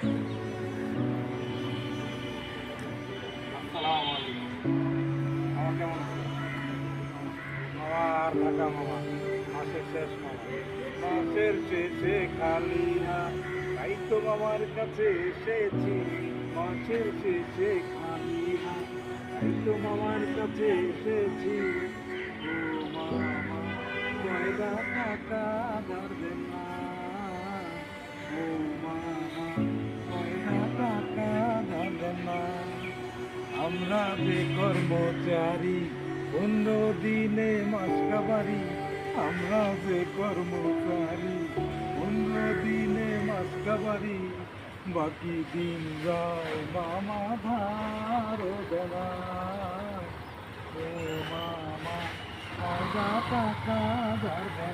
আসসালামু আলাইকুম। মামা কেমন আছেন? মামা আর ঢাকা মামা, মাসের শেষ মামা, মাসের শেষে খালি হাত, তাই তো মামার কাছে এসেছি। মাসের শেষে খালি হাত, তাই তো মামার কাছে এসেছি। ও মামা, কয়টা টাকা ধরবেন না? ও মামা, কয়টা টাকা ধরবেন না? আমরা যে কর্মচারী, 15 দিনে মাস কাবারি। আমরা যে কর্মচারী, 15 দিনে মাস কাবারি। বাকি দিন যায় মামা ধার দেনা। ও মামা, টাকা ধার দেনা।